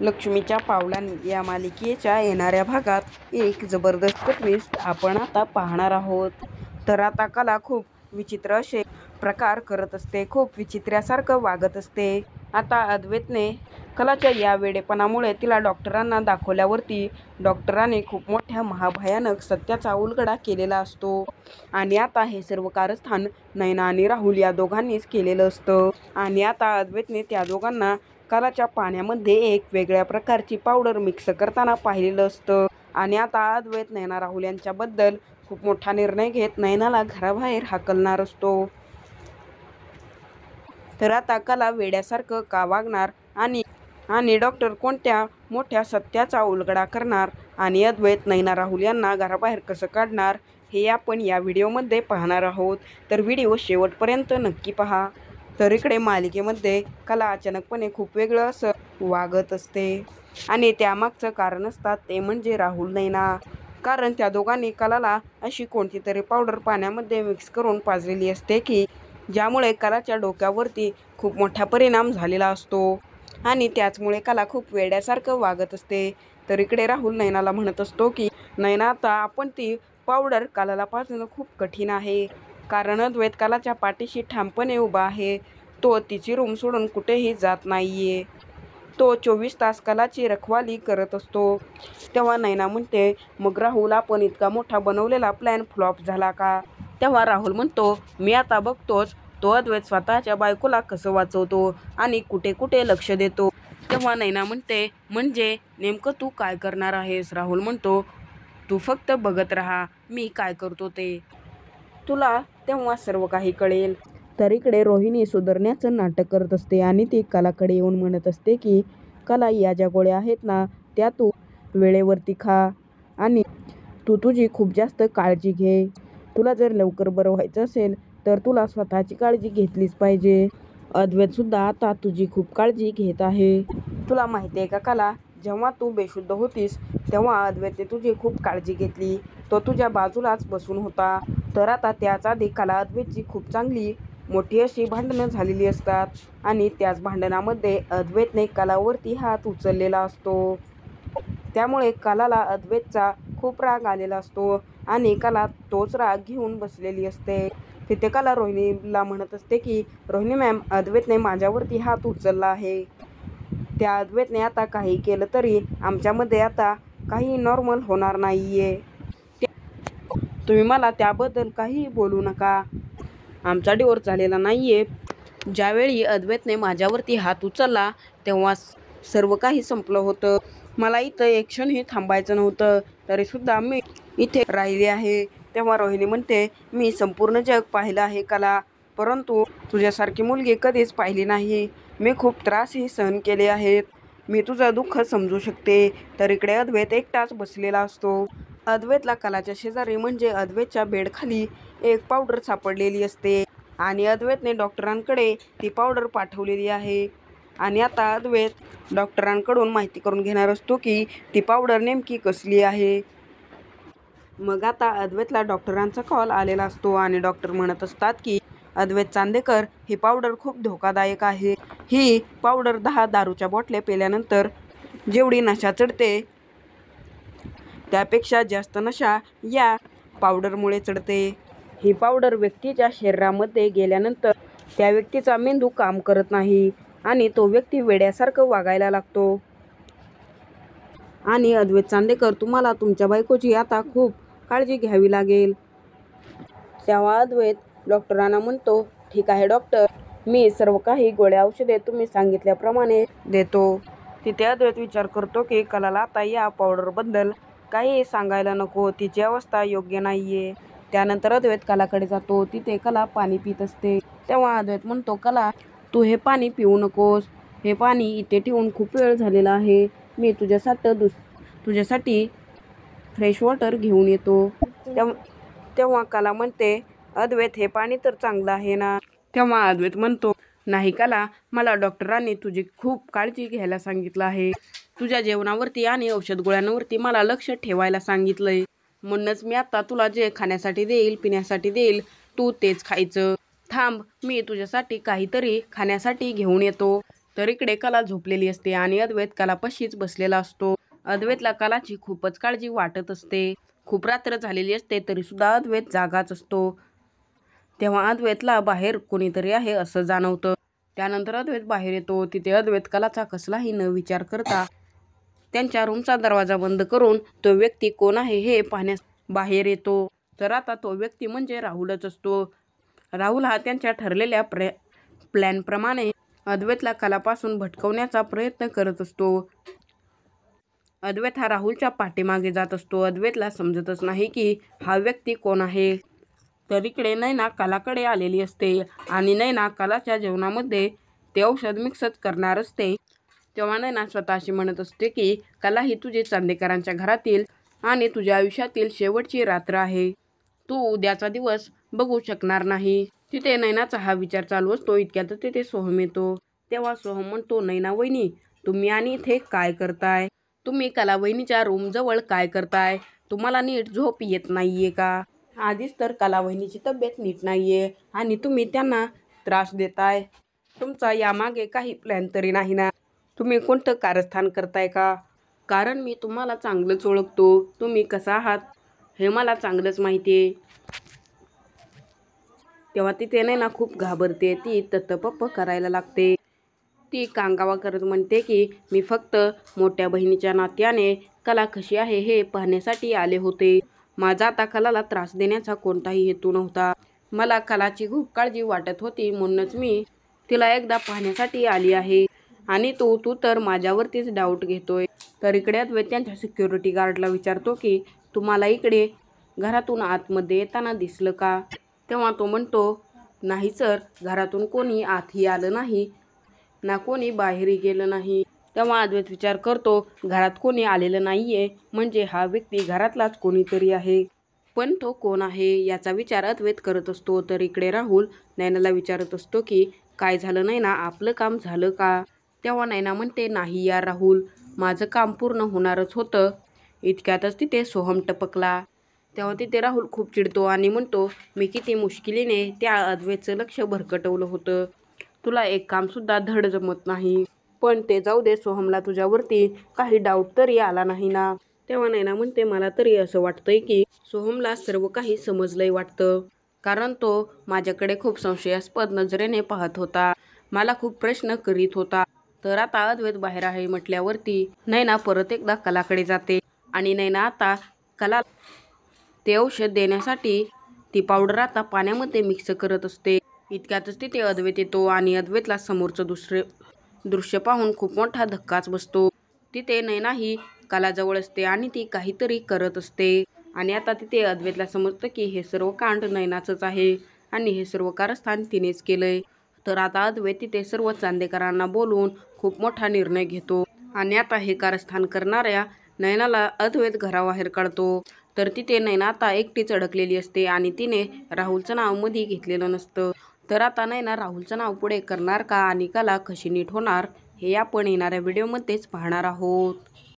लक्ष्मीच्या पावलांनी या मालिकेच्या येणाऱ्या भागात एक जबरदस्त ट्विस्ट आपण आता पाहणार आहोत. तर आता कला खूप विचित्र असे प्रकार करत असते, खूप विचित्रासारखं वागत असते. आता अद्वैतने कलाच्या या वेडेपणामुळे तिला डॉक्टरांना दाखवल्यावरती डॉक्टरांनी खूप मोठ्या महाभयानक सत्याचा उलगडा केलेला असतो. आणि आता हे सर्व कारस्थान नैना आणि राहुल या दोघांनीच केलेलं असतं. आणि आता अद्वैतने त्या दोघांना कलाच्या पाण्यामध्ये एक वेगळ्या प्रकारची पावडर मिक्स करताना पाहिलेलं असतं. आणि आता अद्वैत नैना राहुल यांच्याबद्दल खूप मोठा निर्णय घेत नैनाला घराबाहेर हाकलणार असतो. तर आता कला वेड्यासारखं का वागणार आणि डॉक्टर कोणत्या मोठ्या सत्याचा उलगडा करणार आणि अद्वैत नैना राहुल यांना घराबाहेर कसं काढणार हे आपण या व्हिडिओमध्ये पाहणार आहोत. तर व्हिडिओ शेवटपर्यंत नक्की पहा. तर इकडे मालिकेमध्ये कला अचानकपणे खूप वेगळं असं वागत असते आणि त्यामागचं कारण असतात ते म्हणजे राहुल नैना. कारण त्या दोघांनी कलाला अशी कोणती तरी पावडर पाण्यामध्ये मिक्स करून पाजलेली असते की ज्यामुळे कलाच्या डोक्यावरती खूप मोठा परिणाम झालेला असतो आणि त्याचमुळे कला खूप वेड्यासारखं वागत असते. तर इकडे राहुल नैनाला म्हणत असतो की नैना, आता आपण ती पावडर कलाला पाजणं खूप कठीण आहे, कारण अद्वैत कलाच्या पाठीशी ठामपणे उभा आहे. तो तिची रूम सोडून कुठेही जात नाहीये. तो 24 तास कलाची रखवाली करत असतो. तेव्हा नैना म्हणते, मग राहुल, आपण इतका मोठा बनवलेला प्लॅन फ्लॉप झाला का? तेव्हा राहुल म्हणतो, मी आता बघतोच तो अद्वैत स्वतःच्या बायकोला कसं वाचवतो आणि कुठे कुठे लक्ष देतो. तेव्हा नैना म्हणते, म्हणजे नेमकं तू काय करणार आहेस? राहुल म्हणतो, तू फक्त बघत राहा, मी काय करतो ते. तुला तेव्हा सर्व काही कळेल. तर इकडे रोहिणी सुधारण्याचं नाटक करत असते आणि ती कलाकडे येऊन म्हणत असते की कला, या ज्या गोळ्या आहेत ना त्या तू वेळेवरती खा आणि तू तुझी खूप जास्त काळजी घे. तुला जर लवकर बरं व्हायचं असेल तर तुला स्वतःची काळजी घेतलीच पाहिजे. अद्वैतसुद्धा आता तुझी खूप काळजी घेत आहे. तुला माहिती आहे का कला, जेव्हा तू बेशुद्ध होतीस तेव्हा अद्वैतने तुझी खूप काळजी घेतली. तो तुझ्या बाजूलाच बसून होता. तर आता त्याच आधी कला अद्वैतची खूप चांगली मोठी अशी भांडणं झालेली असतात आणि त्याच भांडणामध्ये अद्वैतने कलावरती हात उचललेला असतो. त्यामुळे कलाला अद्वैतचा खूप राग आलेला असतो आणि कला तोच राग घेऊन बसलेली असते. तिथे कला रोहिणीला म्हणत असते की रोहिणी मॅम, अद्वैतने माझ्यावरती हात उचलला आहे. त्या अद्वैतने आता काही केलं तरी आमच्यामध्ये आता काही नॉर्मल होणार नाहीये. तुम्ही मला त्याबद्दल काहीही बोलू नका. आमचा डिवोर्स झालेला नाहीये. ज्यावेळी अद्वैतने माझ्यावरती हात उचलला तेव्हा सर्व काही संपलं होतं. मला इथं एक क्षणही थांबायचं नव्हतं, तरीसुद्धा मी इथे राहिली आहे. तेव्हा रोहिणी म्हणते, मी संपूर्ण जग पाहिलं आहे कला, परंतु तुझ्यासारखी मुलगी कधीच पाहिली नाही. मी खूप त्रासही सहन केले आहेत. मी तुझं दुःख समजू शकते. तर इकडे अद्वैत एकटाच बसलेला असतो. अद्वैतला कलाच्या शेजारी म्हणजे अद्वैतच्या बेडखाली एक पावडर सापडलेली असते आणि अद्वैतने डॉक्टरांकडे ती पावडर पाठवलेली आहे. आणि आता अद्वैत डॉक्टरांकडून माहिती करून घेणार असतो की ती पावडर नेमकी कसली आहे. मग आता अद्वैतला डॉक्टरांचा कॉल आलेला असतो आणि डॉक्टर म्हणत असतात की अद्वैत चांदेकर, ही पावडर खूप धोकादायक आहे. ही पावडर 10 दारूच्या बाटल्या पेल्यानंतर जेवढी नशा चढते त्यापेक्षा जास्त नशा या पावडरमुळे चढते. ही पावडर व्यक्तीच्या शरीरामध्ये गेल्यानंतर त्या व्यक्तीचा मेंदू काम करत नाही आणि तो व्यक्ती वेड्यासारखं वागायला लागतो. आणि अद्वैत चांदेकर, तुम्हाला तुमच्या बायकोची आता खूप काळजी घ्यावी लागेल. तेव्हा अद्वैत डॉक्टरांना म्हणतो, ठीक आहे डॉक्टर, मी सर्व काही गोळ्या औषधे तुम्ही सांगितल्याप्रमाणे देतो. तिथे अद्वैत विचार करतो की कलाला आता या पावडरबद्दल काही सांगायला नको, तिची अवस्था योग्य नाहीये. त्यानंतर अद्वैत कलाकडे जातो. तिथे कला पाणी पित असते. तेव्हा अद्वैत म्हणतो, कला, तू हे पाणी पिऊ नकोस. हे पाणी इथे ठेवून खूप वेळ झालेला आहे. मी तुझ्यासाठी फ्रेश वॉटर घेऊन येतो. तेव्हा कला म्हणते, अद्वैत, हे पाणी तर चांगलं आहे ना? तेव्हा अद्वैत म्हणतो, नाही कला, मला डॉक्टरांनी तुझी खूप काळजी घ्यायला सांगितलं आहे. तुझ्या जेवणावरती आणि औषध गोळ्यांवरती मला लक्ष ठेवायला सांगितलंय. म्हणूनच मी आता तुला जे खाण्यासाठी देईल, पिण्यासाठी देईल, तू तेच खायचं. थांब, मी तुझ्यासाठी काहीतरी खाण्यासाठी घेऊन येतो. तर इकडे कला झोपलेली असते आणि अद्वैत कलापाशीच बसलेला असतो. अद्वैतला कलाची खूपच काळजी वाटत असते. खूप रात्र झालेली असते तरी सुद्धा अद्वैत जागाच असतो. तेव्हा अद्वैतला बाहेर कोणीतरी आहे असं जाणवतं. त्यानंतर अद्वैत बाहेर येतो. तिथे अद्वैत कलाचा कसलाही न विचार करता त्यांच्या रूमचा दरवाजा बंद करून तो व्यक्ती कोण आहे हे पाहण्यास बाहेर येतो. तर आता तो व्यक्ती म्हणजे राहुलच असतो. राहुल हा त्यांच्या ठरलेल्या प्लॅनप्रमाणे अद्वैतला कलापासून भटकवण्याचा प्रयत्न करत असतो. अद्वैत हा राहुलच्या पाठीमागे जात असतो. अद्वैतला समजतच नाही की हा व्यक्ती कोण आहे. तर इकडे नैना कलाकडे आलेली असते आणि नैना कलाच्या जेवणामध्ये ते औषध मिक्सच करणार असते. तेव्हा नैना स्वतःशी म्हणत असते की कला ही तुझी चांदेकरांच्या घरातील आणि तुझ्या आयुष्यातील शेवटची रात्र आहे. तू उद्याचा दिवस बघू शकणार नाही. तिथे नैनाचा हा विचार चालू असतो. इतक्यातच तिथे सोहम येतो. तेव्हा सोहम म्हणतो, नैना वहिनी तुम्ही आणि इथे काय करताय? तुम्ही कला वहिनीच्या रूम जवळ काय करताय? तुम्हाला नीट झोप येत नाहीये का? आधीच तर कला वहिनीची तब्येत नीट नाहीये आणि तुम्ही त्यांना त्रास देताय. तुमचा यामागे काही प्लॅन तरी नाही ना? तुम्ही कोणतं कारस्थान करताय का? कारण मी तुम्हाला चांगलंच ओळखतो. तुम्ही कसा आहात हे मला चांगलंच माहितीये. तेव्हा तिथे नैना खूप घाबरते. ती तत्तपप्प करायला लागते. ती कांगावा करत म्हणते की मी फक्त मोठ्या बहिणीच्या नात्याने कला कशी आहे हे पाहण्यासाठी आले होते. माझा आता कलाला त्रास देण्याचा कोणताही हेतू नव्हता. मला कलाची खूप काळजी वाटत होती म्हणूनच मी तिला एकदा पाहण्यासाठी आली आहे. आणि तू तर माझ्यावरतीच डाऊट घेतोय. तर इकडे अद्वैत त्यांच्या सिक्युरिटी गार्डला विचारतो की तुम्हाला इकडे घरातून आतमध्ये येताना दिसलं का? तेव्हा तो म्हणतो नाही सर, घरातून कोणी आतही आलं नाही ना कोणी बाहेरही गेलं नाही. तेव्हा अद्वैत विचार करतो घरात कोणी आलेलं नाहीये म्हणजे हा व्यक्ती घरातलाच कोणीतरी आहे. पण तो कोण आहे याचा विचार अद्वैत करत असतो. तर इकडे राहुल नैनाला विचारत असतो की काय झालं नैना, आपलं काम झालं का? तेव्हा नैना म्हणते नाही यार राहुल, माझं काम पूर्ण होणारच होतं. इतक्यातच तिथे सोहम टपकला. तेव्हा तिथे राहुल खूप चिडतो आणि म्हणतो मी किती मुश्किलीने त्या अद्वैतचं लक्ष भरकटवलं होतं. तुला एक कामसुद्धा धड जमत नाही. पण ते जाऊ दे, सोहमला तुझ्यावरती काही डाऊट तरी आला नाही ना? तेव्हा नैना म्हणते मला तरी असं वाटतंय की सोहमला सर्व काही समजलंय वाटतं. कारण तो माझ्याकडे खूप संशयास्पद नजरेने पाहत होता. मला खूप प्रश्न करीत होता. तर आता अद्वैत बाहेर आहे म्हटल्यावरती नैना परत एकदा कलाकडे जाते आणि नैना आता कला ते औषध देण्यासाठी ती पावडर आता पाण्यामध्ये मिक्स करत असते. इतक्यातच तिथे अद्वैत येतो आणि अद्वैतला समोरचं दृश्य पाहून खूप मोठा धक्काच बसतो. तिथे नैना ही कलाजवळ असते आणि ती काहीतरी करत असते. आणि आता तिथे अद्वैतला समजतं की हे सर्व कांड नैनाचंच आहे आणि हे सर्व कारस्थान तिनेच केलंय. तर आता अद्वैत तिथे सर्व चांदेकरांना बोलून खूप मोठा निर्णय घेतो आणि आता हे कारस्थान करणाऱ्या नैनाला अद्वैत घराबाहेर काढतो. तर तिथे नैना आता एकटीच अडकलेली असते आणि तिने राहुलचं नाव मध्ये घेतलेलं नसतं. तर आता नैना राहुलचं नाव पुढे करणार का आणि कला कशी नीट होणार हे आपण येणाऱ्या व्हिडिओमध्येच पाहणार आहोत.